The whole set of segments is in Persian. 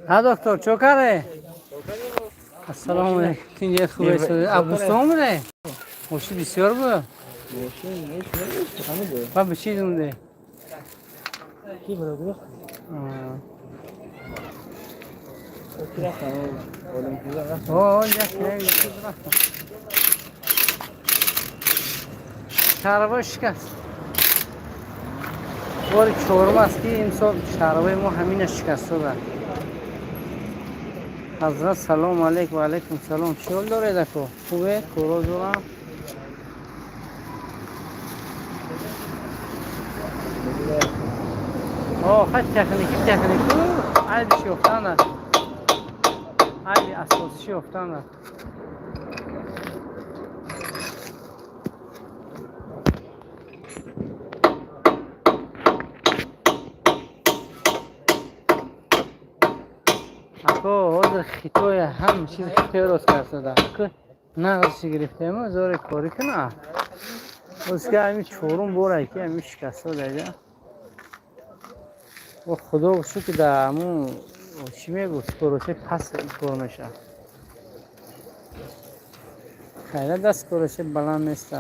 ها دکتر چوکاره السلام علیکم تینجیت خوبه شده ابوستان بوده خوشی بسیار بود و به چیز مونده کی برادر اوه یک شربای شکست باری چهارم است که امسال شربای ما همین شکسته بود. حضرت سلام علیکم و علیکم سلام چیول داره دکو خوبه کورو دارم خیلی تکنیکی عیدشی افتان است عید اساسیشی افتان است اکو حاضر خیتوی هم چیز خیتوی روز کرده ده که نقضشی گرفته ما زور کاری کنه روز که همی چورم باره که همی شکسته ده و خدا بشو که در همون چی میگو سکروشه پس فرمشه خیلی دست کروشه بلند نیست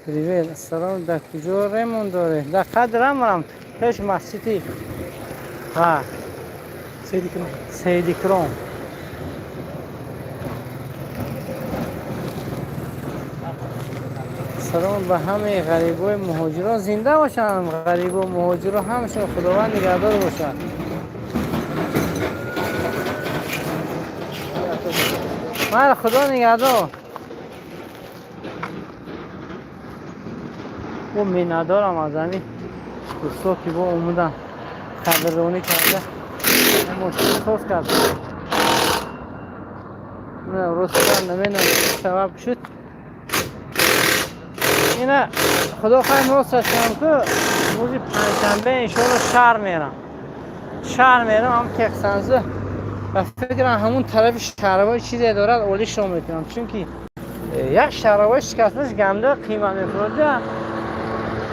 پریویل السلام در کجا ریمون داره در قدرم رم پیش مسجدی ها سیدی کرام سلام به همه غریبای مهاجران زنده باشن غریبای مهاجران همشون خداوند نگهدار باشن من خدا نگهدار و میندارم از همین دوستا که با اومدن خبررانی کرده ماشین ساز کرد من رسیدن نمینم سبب شد اینه خدا خواهی نوستش کنم که روزی پنجشنبه انشاءالله شهر میرم هم تکسنزه و فکرم همون طرف شهرهای چیزی دارد اولیش رو میتونم چون که یک شهرهای شکستش گنده قیمت میفروده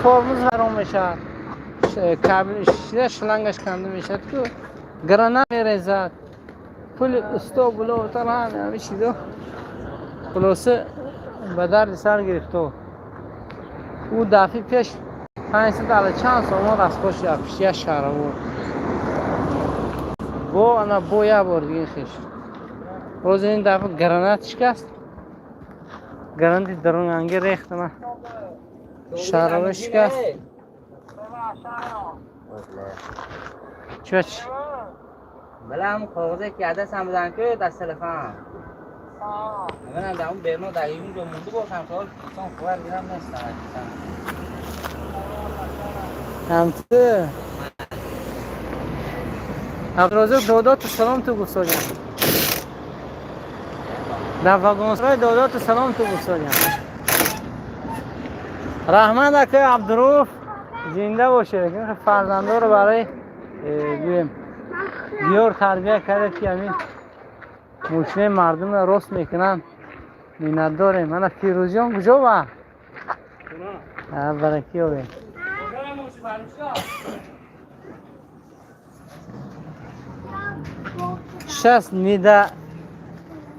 ترمز حرام میشه کابل شلنگش کنده میشه که گرانه میریزد پول استو بلو طرح همه چیزا خلاصه به درد سر گرفته او دفعه پیش 500 دلار چند سامان از خوش یک شهر بود با انا با یک بار دیگه خیش روز این دفعه گرانت شکست گرانتی درون انگه ریخت من شهر شکست چوچ بله همون کاغذه که عدس هم بودن که دست تلفن من هم در اون برنو در ایون رو مونده باشم که انسان خوبر بیرم نیست همته عبدالرزاق دادات سلام تو گفتایم در وگانسرای دادات سلام تو گفتایم رحمت اکه عبدالروف زنده باشه که فرزنده رو برای دیار تربیه کرده که همین موشنه مردم رو رست میکنن مینت داره من فیروزیان کجا با؟ برکی ها بیم شست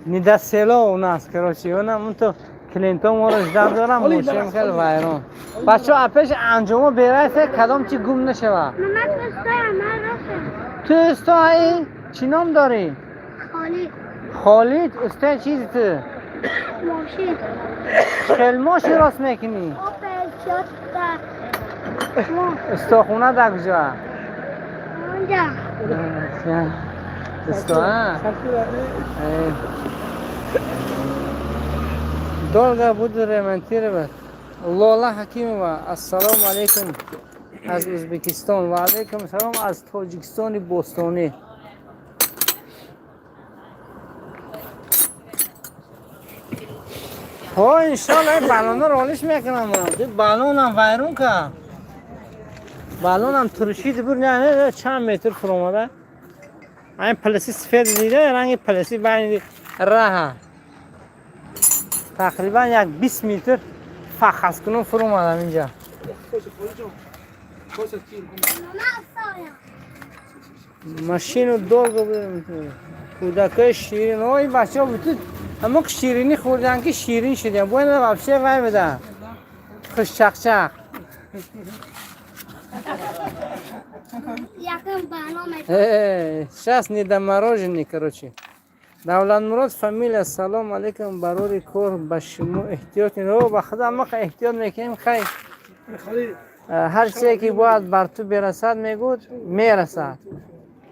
نیده سیلا اون است کراچی اونم اون تو کلینتون ما رو جدب دارم موشه میکرد ویران بچه ها اپش انجامو بیرایسته کدام چی گم نشه و من استایم من رفتم تو استایی؟ چی نام داری؟ خالد استای چیزی تو؟ ماشین خلماشی راست میکنی؟ آپل شد استاخونه در کجا؟ اونجا استاه دولگه بود ریمنتی رو بد الله حکیم و السلام علیکم از ازبکستان و علیکم سلام از تاجیکستان بوستانی ها انشالله بلانه رالش میکنم من بالون هم ویرون که بالون هم ترشید بر نه چند متر فرامده این پلاسی سفید دیده رنگ پلاسی بین راه تقریبا یک 20 متر فخص کنم فرامده اینجا ماشین و دور گذاشته کودکای شیرین اوه این بچه ها بود اما شیرینی خوردن که شیرین شدیم باید بابشه وای بده خوش چق Яким баном сейчас не до мороженого, короче. Давлатмурод фамилия, салом алейкум, барори кор, башиму, احتیاط رو با خدا ما احتیاط میکنیم خیلی هر چیزی که باید بر تو برسد میگود میرسد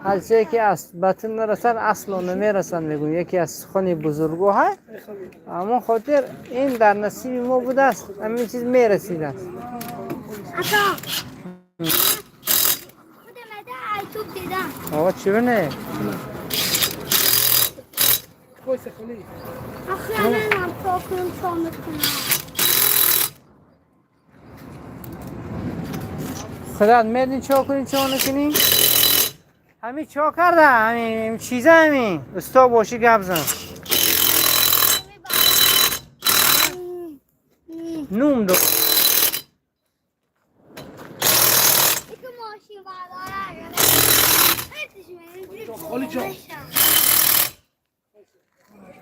هر چیزی که به تو نرسد اصلا نمیرسد میگون یکی از خون بزرگو های اما خاطر این در نصیب ما بوده است همین چیز میرسیده است توپ دیدم آقا چی بینه؟ آخه نمیم توپون چون میکنم خودت میدین چا کنی چا نکنی؟ همین چا کرده همین چیزه همین استا باشی گپ زن نوم دو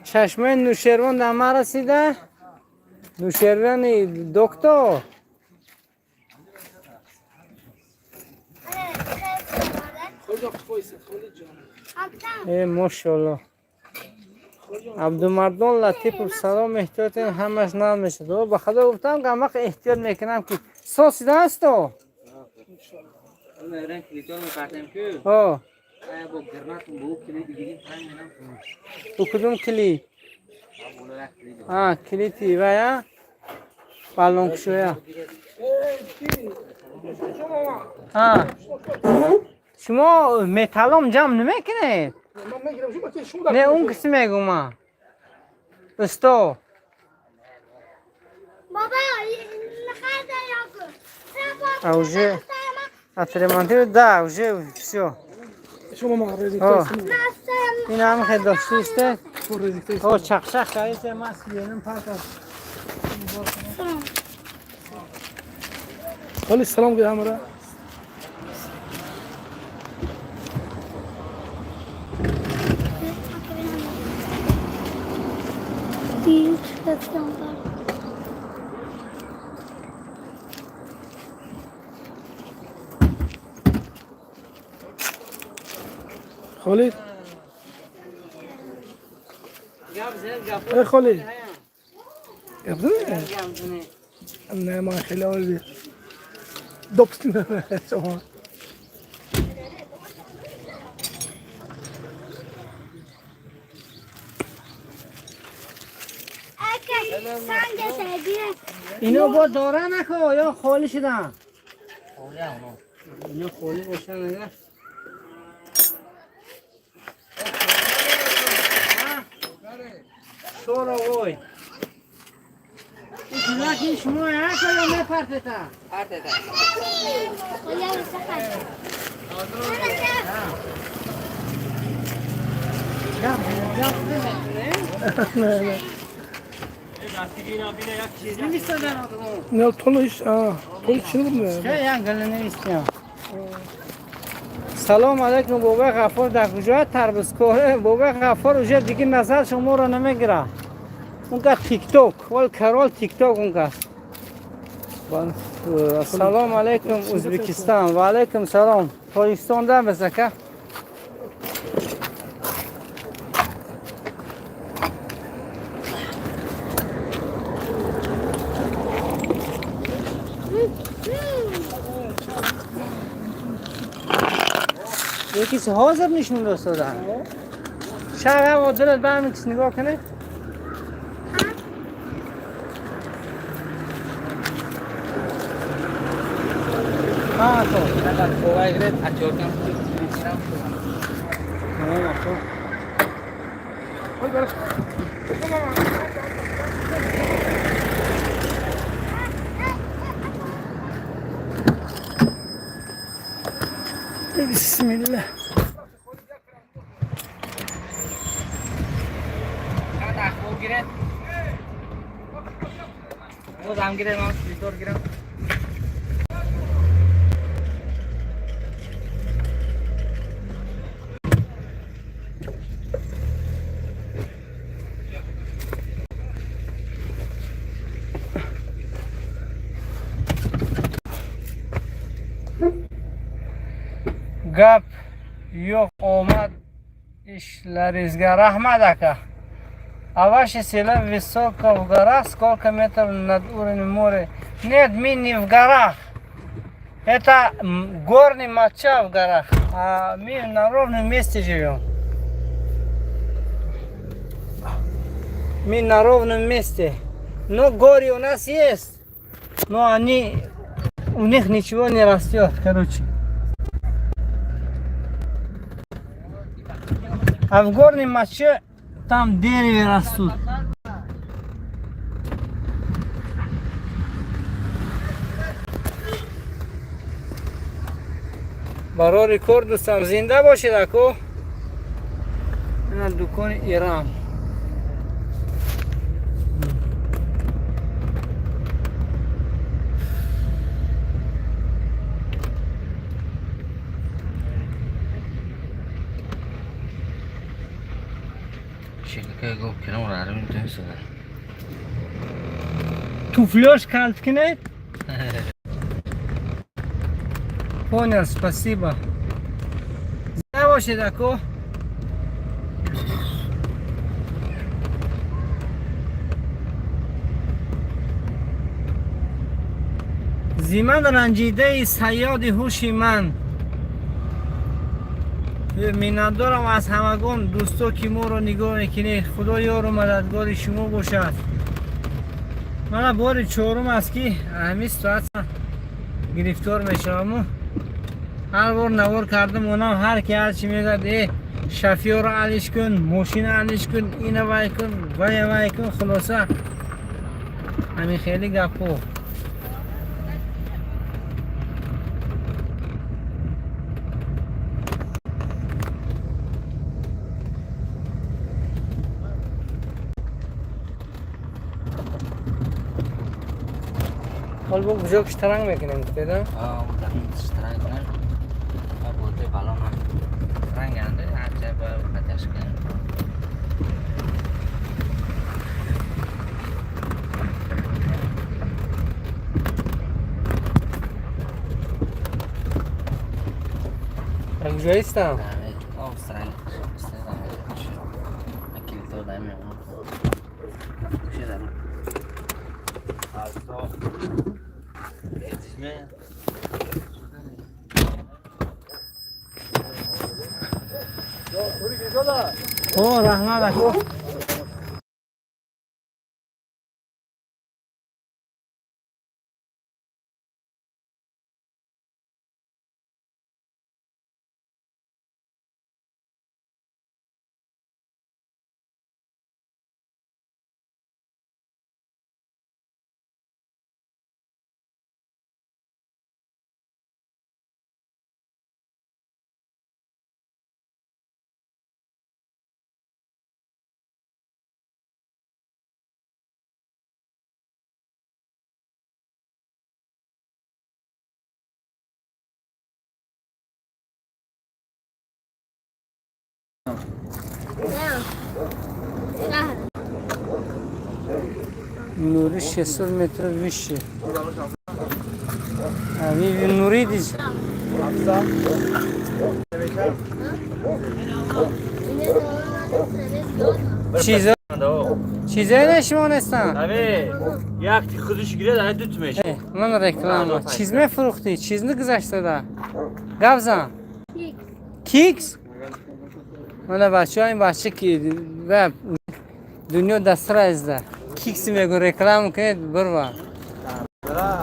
چشمه نوشیروان در ما رسیده نوشیروان دکتر ماشاءالله عبدالمردان لطیف و سلام احتیاط همش نام میشه به خدا گفتم که همه احتیاط میکنم که ساسی دست تو آه او کدوم کلی؟ کلیتی و یا بالون کشویا شما متالم جمع نمیکنید؟ نه اون کسی میگم من استو بابا نخواهد اوجه اترمانتی ده اوجه все این هم خیلی داشتیسته چخ خیلی ما سیلینم پاکر خالی سلام گه همراه خالد ای خالد گبزنه نه ما خیلی آوردی دوبستیم شما اینو با داره نکو یا خالی شدن اینو خالی باشن نگه شور آقای این کلاکی شما یا کلا میپرته تا پرته تا نه تولش تول چی نبود یک گله نویستیم سلام علیکم بابا غفار در کجا تربسکوره بابا غفار اوجه دیگه نظر شما رو نمیگیره اون که تیک توک ولی کرال تیک توک اون که سلام علیکم ازبکستان و علیکم سلام پاکستان ده بزکه یکیش حاضر نشون دادن شب و دلت به همین کسی نگاه کنه Ada kowe gede ajornya Bismillah. Kan aku kira. Mau jam kira mau tidur kira. Gap yo'q omad ishlaringizga rahmat aka. А ваши села высоко в горах, сколько метров над уровнем моря? Нет, мы не в горах. Это горный мача в горах, а мы на ровном месте живем. Мы на ровном месте. Но горы у нас есть, но у них ничего не растет, короче. А в горном маче там деревья растут. برای رکورد دوستم زنده باشید اکو. این دکان ایران. Şekilde gop kiram uğrarım intern sonra. Туфлёшь кальт кинет? Понял, спасибо. Здрава бошед ако. زیمن رنجیده صیاد هوشی من میندارم از همگان دوستا که ما رو نگاه میکنه. خدا یار و مددگار شما باشد. من بار چهارم است که همین ساعت گرفتار میشم. هر بار نوار کردم اونا هر کی هر چی میگه شفیع رو علیش کن، ماشین علیش کن، اینو وای کن، وای کن. خلاصه همین خیلی گپو. حال با بجا کشترنگ میکنیم دیدم؟ Udah seterang kan. Bote balon terang ande aja batas kan. کجا هستم؟ Oh serang. Akil to dame. Kushi dame. Also. Yetişme. اوه رحمت اکو. نوری 600 متر ویشه. همین نوری دیز. چیزایی نشون هستن. Abi yakti kızış gire daha tutmuş. من رکلام. چیز میفروختی؟ چیز نگذاشته ده. گفزن. کیکس. من بچه این بچه که و دنیا دستر ازده. کیکس میگو رکلام کنید بروا.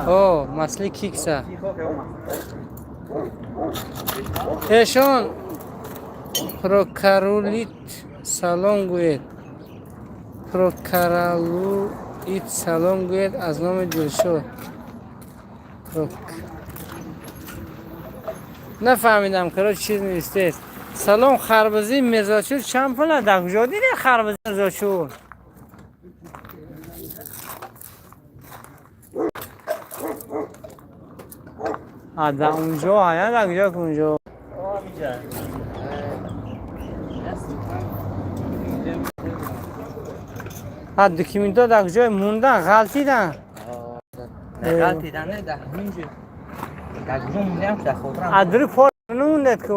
اوه مسئله کیکسه. ایشون پروکارولیت سالون گوید. پروکارولیت سالون گوید از نام دلشو. نفهمیدم که چیز نیست. سلام خربزی مرزاچور چند پوله در کجا دیدی خربزی مرزاچور؟ در اونجا یا در کجا که اونجا؟ دکیمنتا در کجا موندن غلطیدن؟ غلطیدن نه در همینجا در کجا موندم در خاطرم ادری پار نموندد که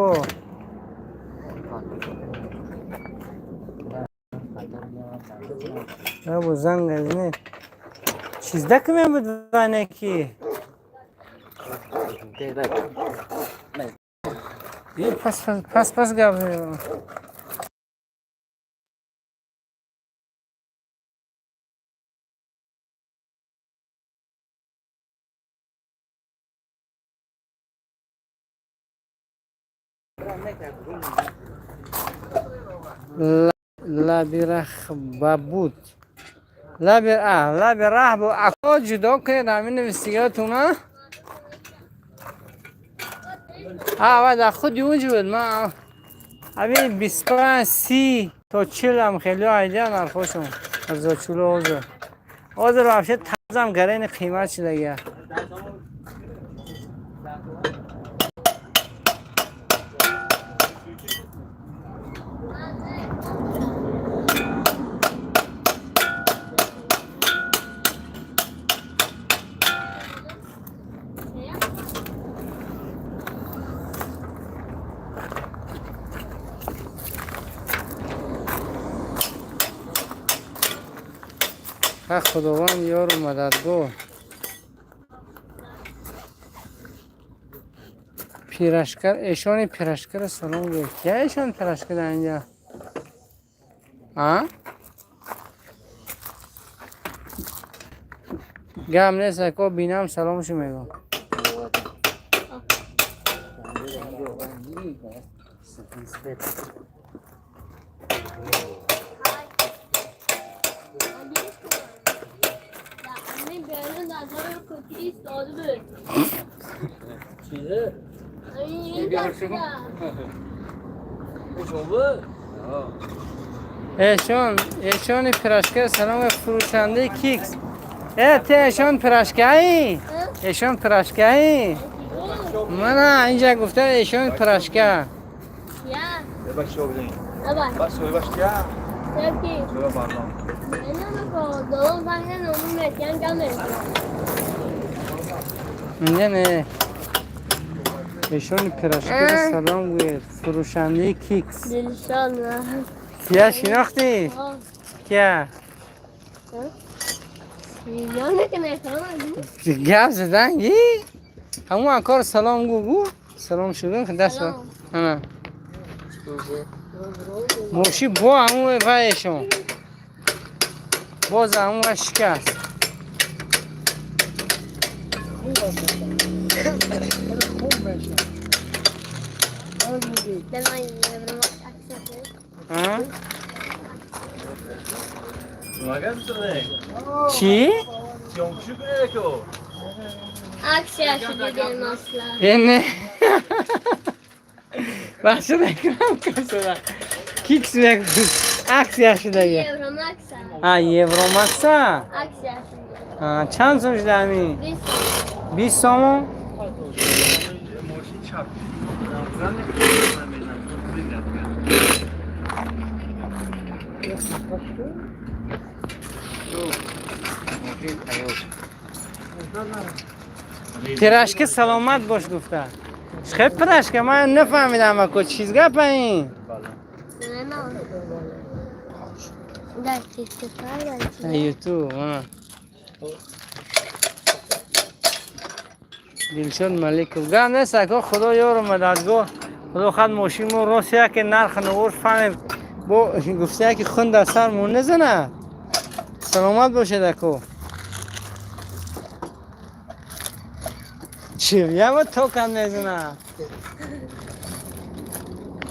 با زنگ از نه چیز دکمه بود وانه کی پس گفت لبیرخ بابود لبیرخ با اکا جدا کنید همین نوستیگاتونه و در خودی اونجا بود من همین 25 تا 40 هم خیلی آیدیا نرخوشم از چولو اوزر رو افشه تازم گرین قیمت شده گه خداوند یار و مددگار پیرشکر ایشان پیرشکر سلام گفت کیا ایشان پیرشکر در اینجا گم نیست که بینم سلامشو میگم چیزه؟ ایشان پرشکر سلام فروشنده کیکس ایشان پرشکایی؟ ایشان پرشکایی؟ من اینجا گفته ایشان پرشکر ببخش شو بدین بس ببخش کیا؟ چرا برنامه نه ایشان پرشکر سلام گوید فروشنده کیکس کیا شناختی؟ کیا؟ گفت زدنگی؟ همون کار سلام گو سلام شدن که دست با موشی با همون وایشون باز همون شکست چی؟ اینه بحث نکنم کسا کیکس بگو اکسی شده یورو مکسا چند سوش دمی؟ 20 سومون؟ پیرشکه سلامت باش گفته خیلی پیرشکه من نفهمیدم اکو چیز گفت این یوتیوب دلشان ملک گفت نیست اکو خدا یار مددگار خدا خود ماشین مو راستیه که نرخ نورش فهمیم با گفته که خون در سر مون نزنه سلامت باشه دکو چی بیا با تو کم نزنه